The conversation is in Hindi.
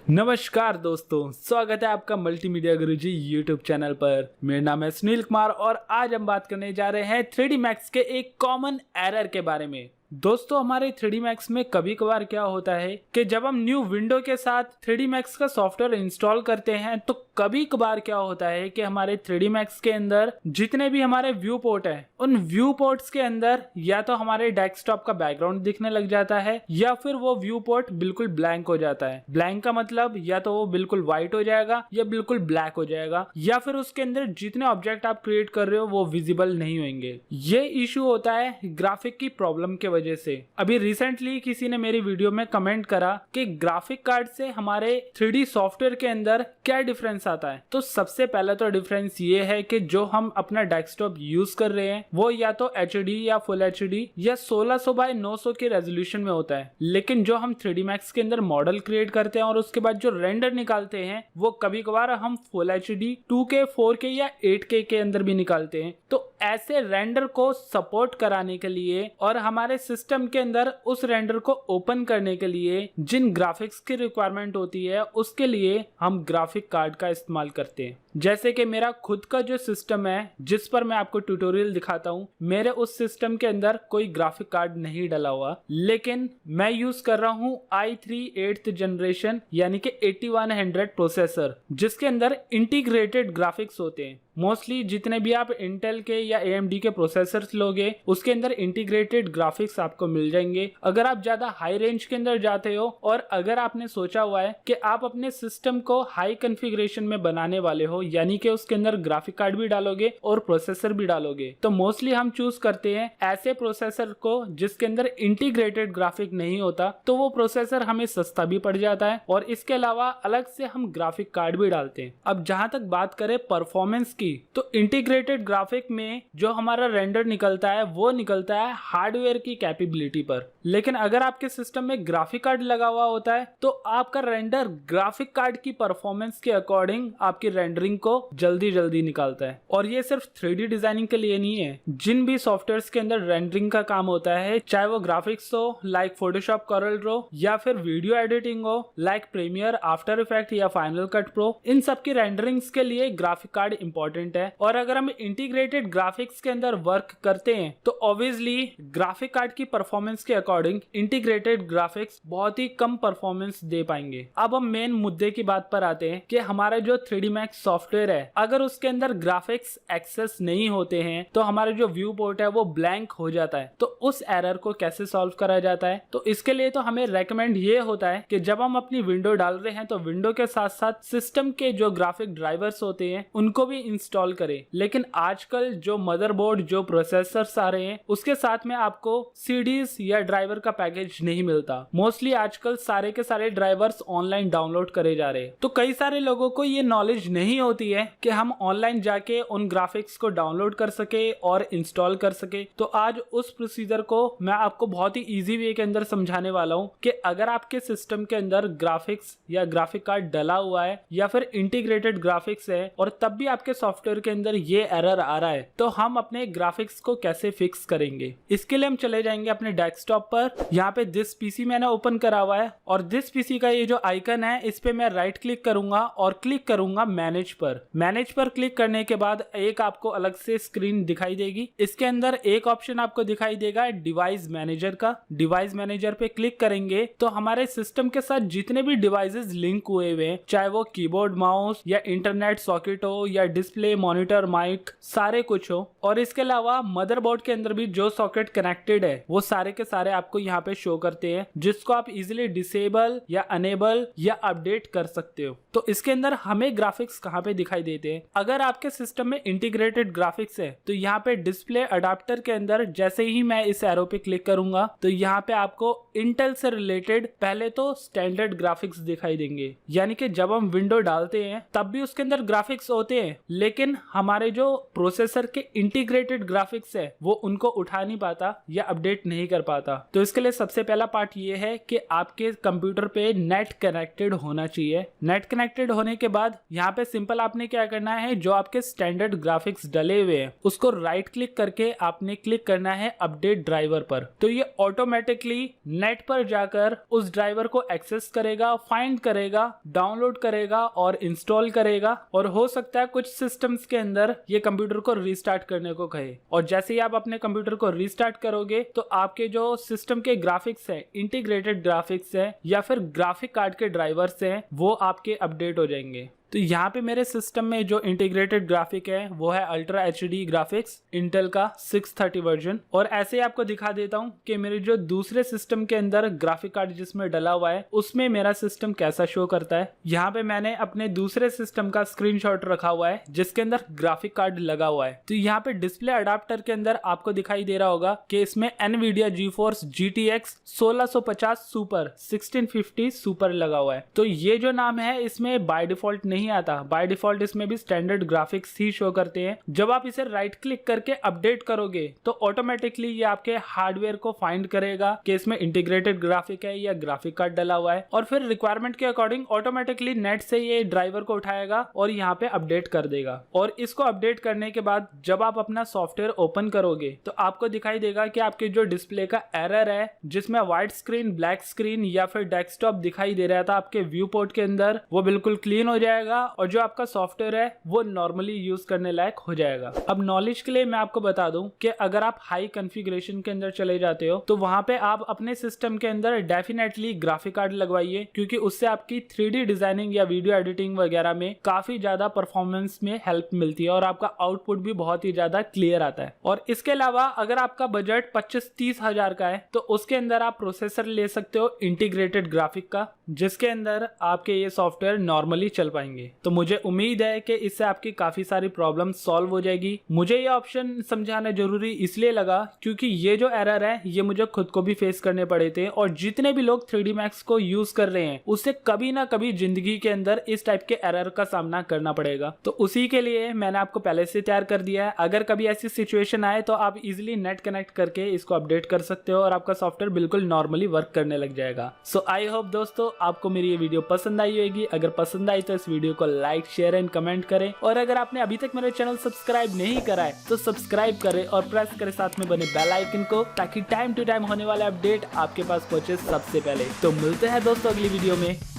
नमस्कार दोस्तों, स्वागत है आपका मल्टीमीडिया गुरुजी यूट्यूब चैनल पर। मेरा नाम है सुनील कुमार और आज हम बात करने जा रहे हैं 3D Max के एक कॉमन एरर के बारे में। दोस्तों, हमारे 3D Max में कभी कभार क्या होता है कि जब हम न्यू विंडो के साथ 3D Max का सॉफ्टवेयर इंस्टॉल करते हैं तो कभी कभार क्या होता है कि हमारे 3D Max के अंदर जितने भी हमारे व्यू पोर्ट है उन व्यू पोर्ट्स के अंदर या तो हमारे डेस्कटॉप का बैकग्राउंड दिखने लग जाता है या फिर वो व्यू पोर्ट बिल्कुल ब्लैंक हो जाता है। ब्लैंक का मतलब या तो वो बिल्कुल व्हाइट हो जाएगा या बिल्कुल ब्लैक हो जाएगा या फिर उसके अंदर जितने ऑब्जेक्ट आप क्रिएट कर रहे हो वो विजिबल नहीं होंगे। ये इशू होता है ग्राफिक की प्रॉब्लम के वजह से। अभी रिसेंटली किसी ने मेरी वीडियो में कमेंट करा कि ग्राफिक कार्ड से हमारे 3D सॉफ्टवेयर के अंदर क्या डिफरेंस आता है। तो सबसे पहला तो डिफरेंस ये है कि जो हम अपना डेस्कटॉप यूज कर रहे हैं वो या तो HD या फुल HD या 1600 बाय 900 के रेजोल्यूशन में होता है, लेकिन जो हम 3D Max के अंदर मॉडल क्रिएट करते हैं और उसके बाद जो रेंडर निकालते हैं वो कभी कभार हम फुल HD 2K 4K या 8K के अंदर भी निकालते हैं। तो ऐसे रेंडर को सपोर्ट कराने के लिए और हमारे सिस्टम के अंदर उस रेंडर को ओपन करने के लिए जिन ग्राफिक्स की रिक्वायरमेंट होती है उसके लिए हम ग्राफिक कार्ड का इस्तेमाल करते हैं। जैसे कि मेरा खुद का जो सिस्टम है जिस पर मैं आपको ट्यूटोरियल दिखाता हूँ, मेरे उस सिस्टम के अंदर कोई ग्राफिक कार्ड नहीं डला हुआ, लेकिन मैं यूज कर रहा हूँ i3 8th जनरेशन यानी कि 8100 प्रोसेसर, जिसके अंदर इंटीग्रेटेड ग्राफिक्स होते हैं। मोस्टली जितने भी आप इंटेल के या AMD के प्रोसेसर्स लोगे उसके अंदर इंटीग्रेटेड ग्राफिक्स आपको मिल जाएंगे। अगर आप ज्यादा हाई रेंज के अंदर जाते हो और अगर आपने सोचा हुआ है कि आप अपने सिस्टम को हाई कॉन्फ़िगरेशन में बनाने वाले हो, यानी कि उसके अंदर ग्राफिक कार्ड भी डालोगे और प्रोसेसर भी डालोगे, तो मोस्टली हम चूज करते हैं ऐसे प्रोसेसर को जिसके अंदर इंटीग्रेटेड ग्राफिक नहीं होता। तो वो प्रोसेसर हमें सस्ता भी पड़ जाता है और इसके अलावा अलग से हम ग्राफिक कार्ड भी डालते हैं। अब जहां तक बात करें परफॉर्मेंस की, तो इंटीग्रेटेड ग्राफिक में जो हमारा रेंडर निकलता है वो निकलता है हार्डवेयर की कैपेबिलिटी पर, लेकिन अगर आपके सिस्टम में ग्राफिक कार्ड लगा हुआ होता है तो आपका रेंडर ग्राफिक कार्ड की परफॉर्मेंस के अकॉर्डिंग आपकी रेंडरिंग को जल्दी निकालता है। और ये सिर्फ 3D डिजाइनिंग के लिए नहीं है, जिन भी सॉफ्टवेयर्स के अंदर रेंडरिंग का काम होता है, चाहे वो ग्राफिक्स हो लाइक फोटोशॉप कॉरल ड्रॉ या फिर वीडियो एडिटिंग हो लाइक प्रीमियर, आफ्टर इफेक्ट या फाइनल कट प्रो, इन सब की रेंडरिंग्स के लिए ग्राफिक कार्ड इंपॉर्टेंट है। और अगर हम इंटीग्रेटेड ग्राफिक्स के अंदर वर्क करते हैं तो ऑब्वियसली ग्राफिक कार्ड की परफॉर्मेंस के अकॉर्डिंग इंटीग्रेटेड ग्राफिक्स बहुत ही कम परफॉर्मेंस दे पाएंगे। अब हम मेन मुद्दे की बात पर आते हैं कि हमारा जो 3D Max सॉफ्टवेयर है, अगर उसके अंदर ग्राफिक्स एक्सेस नहीं होते हैं तो हमारा जो व्यू पोर्ट है वो ब्लैंक हो जाता है। तो उस एरर को कैसे सॉल्व करा जाता है? तो इसके लिए तो हमें रेकमेंड ये होता है कि जब हम अपनी विंडो डाल रहे हैं तो विंडो के साथ साथ सिस्टम के जो ग्राफिक ड्राइवर्स होते हैं उनको भी इंस्टॉल करें। लेकिन आजकल जो मदरबोर्ड, जो प्रोसेसर्स आ रहे हैं उसके साथ में आपको CDs या ड्राइवर का पैकेज नहीं मिलता। मोस्टली आजकल सारे के सारे ड्राइवर्स ऑनलाइन डाउनलोड करे जा रहे हैं। तो कई सारे लोगों को ये नॉलेज नहीं होती है कि हम ऑनलाइन जाके उन ग्राफिक्स को डाउनलोड कर सके और इंस्टॉल कर सके। तो आज उस प्रोसीजर को मैं आपको बहुत ही इजी वे के अंदर समझाने वाला हूँ कि अगर आपके सिस्टम के अंदर ग्राफिक्स या ग्राफिक कार्ड डला हुआ है या फिर इंटीग्रेटेड ग्राफिक्स है और तब भी आपके सॉफ्टवेयर के अंदर ये एरर आ रहा है तो हम अपने ग्राफिक्स को कैसे फिक्स करेंगे। इसके लिए हम चले जाएंगे अपने डेस्कटॉप पर। यहाँ पे दिस पीसी मैंने ओपन करा हुआ है और दिस पीसी का ये जो आइकन है इस पे मैं राइट क्लिक करूंगा और क्लिक करूंगा मैनेज पर। मैनेज पर क्लिक करने के बाद एक आपको अलग से स्क्रीन दिखाई देगी। इसके अंदर एक ऑप्शन आपको दिखाई देगा डिवाइस मैनेजर का। डिवाइस मैनेजर पे क्लिक करेंगे तो हमारे सिस्टम के साथ जितने भी डिवाइसेस लिंक हुए हुए, चाहे वो कीबोर्ड, माउस या इंटरनेट सॉकेट हो या डिस्प्ले, मॉनिटर, माइक, सारे कुछ हो, और इसके अलावा मदरबोर्ड के अंदर भी जो सॉकेट कनेक्टेड है वो सारे के सारे आपको यहाँ पे शो करते हैं, जिसको आप इजिली डिसेबल या अनेबल या अपडेट कर सकते हो। तो इसके अंदर हमें ग्राफिक्स कहाँ पे दिखाई देते हैं? अगर आपके सिस्टम में इंटीग्रेटेड ग्राफिक्स है तो यहाँ पे डिस्प्ले अडाप्टर के अंदर जैसे ही मैं इस एरो पे क्लिक करूंगा तो यहाँ पे आपको इंटेल से रिलेटेड पहले तो स्टैंडर्ड ग्राफिक्स दिखाई देंगे, यानी कि जब हम विंडो डालते हैं तब भी उसके अंदर ग्राफिक्स होते हैं, लेकिन हमारे जो प्रोसेसर के इंटीग्रेटेड ग्राफिक्स है वो उनको उठा नहीं पाता या अपडेट नहीं कर पाता। तो इसके लिए सबसे पहला पार्ट ये है कि आपके कंप्यूटर पे नेट कनेक्टेड होना चाहिए। नेट कनेक्टेड होने के बाद यहाँ पे सिंपल आपने क्या करना है, जो आपके स्टैंडर्ड ग्राफिक्स डले हुए हैं उसको राइट क्लिक करके आपने क्लिक करना है अपडेट ड्राइवर पर। तो ये ऑटोमेटिकली नेट पर जाकर उस ड्राइवर को एक्सेस करेगा, फाइंड करेगा, डाउनलोड करेगा और इंस्टॉल करेगा। और हो सकता है कुछ सिस्टम्स के अंदर ये कंप्यूटर को रीस्टार्ट करने को कहे, और जैसे ही आप अपने कंप्यूटर को रीस्टार्ट करोगे तो आपके जो सिस्टम के ग्राफिक्स है, इंटीग्रेटेड ग्राफिक्स है या फिर ग्राफिक कार्ड के ड्राइवर्स हैं, वो आपके अपडेट हो जाएंगे। तो यहाँ पे मेरे सिस्टम में जो इंटीग्रेटेड ग्राफिक है वो है अल्ट्रा एचडी ग्राफिक्स इंटेल का 630 वर्जन। और ऐसे ही आपको दिखा देता हूँ कि मेरे जो दूसरे सिस्टम के अंदर ग्राफिक कार्ड जिसमें डला हुआ है उसमें मेरा सिस्टम कैसा शो करता है। यहाँ पे मैंने अपने दूसरे सिस्टम का स्क्रीनशॉट रखा हुआ है जिसके अंदर ग्राफिक कार्ड लगा हुआ है। तो यहाँ पे डिस्प्ले अडाप्टर के अंदर आपको दिखाई दे रहा होगा कि इसमें NVIDIA GeForce GTX 1650 super 1650 super लगा हुआ है। तो ये जो नाम है इसमें बाय डिफॉल्ट नहीं आता, बाय डिफॉल्ट इसमें भी स्टैंडर्ड ग्राफिक्स ही शो करते हैं। जब आप इसे राइट क्लिक करके अपडेट करोगे तो ऑटोमेटिकली ये आपके हार्डवेयर को फाइंड करेगा कि इसमें इंटीग्रेटेड ग्राफिक है या ग्राफिक कार्ड डला हुआ है, और फिर रिक्वायरमेंट के अकॉर्डिंग ऑटोमेटिकली नेट से ये ड्राइवर को उठाएगा और यहाँ पे अपडेट कर देगा। और इसको अपडेट करने के बाद जब आप अपना सॉफ्टवेयर ओपन करोगे तो आपको दिखाई देगा कि आपके जो डिस्प्ले का एरर है जिसमें व्हाइट स्क्रीन, ब्लैक स्क्रीन या फिर डेस्कटॉप दिखाई दे रहा था आपके व्यू पोर्ट के अंदर, वो बिल्कुल क्लीन हो जाएगा और जो आपका सॉफ्टवेयर है वो नॉर्मली यूज करने लायक हो जाएगा। अब नॉलेज के लिए मैं आपको बता दूं कि अगर आप हाई कॉन्फ़िगरेशन के अंदर चले जाते हो तो वहां पे आप अपने सिस्टम के अंदर डेफिनेटली ग्राफिक कार्ड लगवाइए, क्योंकि उससे आपकी 3D डिजाइनिंग या वीडियो एडिटिंग वगैरह में काफी ज्यादा परफॉर्मेंस में हेल्प मिलती है और आपका आउटपुट भी बहुत ही ज्यादा क्लियर आता है। और इसके अलावा अगर आपका बजट 25-30 हजार का है तो उसके अंदर आप प्रोसेसर ले सकते हो इंटीग्रेटेड ग्राफिक का, जिसके अंदर आपके ये सॉफ्टवेयर नॉर्मली चल पाएंगे। तो मुझे उम्मीद है कि इससे आपकी काफी सारी प्रॉब्लम सॉल्व हो जाएगी। मुझे ये ऑप्शन समझाना जरूरी इसलिए लगा क्योंकि ये जो एरर है ये मुझे खुद को भी फेस करने पड़े थे, और जितने भी लोग 3D Max को यूज कर रहे हैं उससे कभी ना कभी जिंदगी के अंदर इस टाइप के एरर का सामना करना पड़ेगा। तो उसी के लिए मैंने आपको पहले से तैयार कर दिया है। अगर कभी ऐसी सिचुएशन आए तो आप इजिली नेट कनेक्ट करके इसको अपडेट कर सकते हो और आपका सॉफ्टवेयर बिल्कुल नॉर्मली वर्क करने लग जाएगा। सो आई होप दोस्तों आपको मेरी ये वीडियो पसंद आई होगी। अगर पसंद आई तो इस वीडियो को लाइक, शेयर एंड कमेंट करें, और अगर आपने अभी तक मेरे चैनल सब्सक्राइब नहीं करा है तो सब्सक्राइब करें और प्रेस करें साथ में बने बेल आइकन को, ताकि टाइम टू टाइम होने वाले अपडेट आपके पास पहुंचे सबसे पहले। तो मिलते हैं दोस्तों अगली वीडियो में।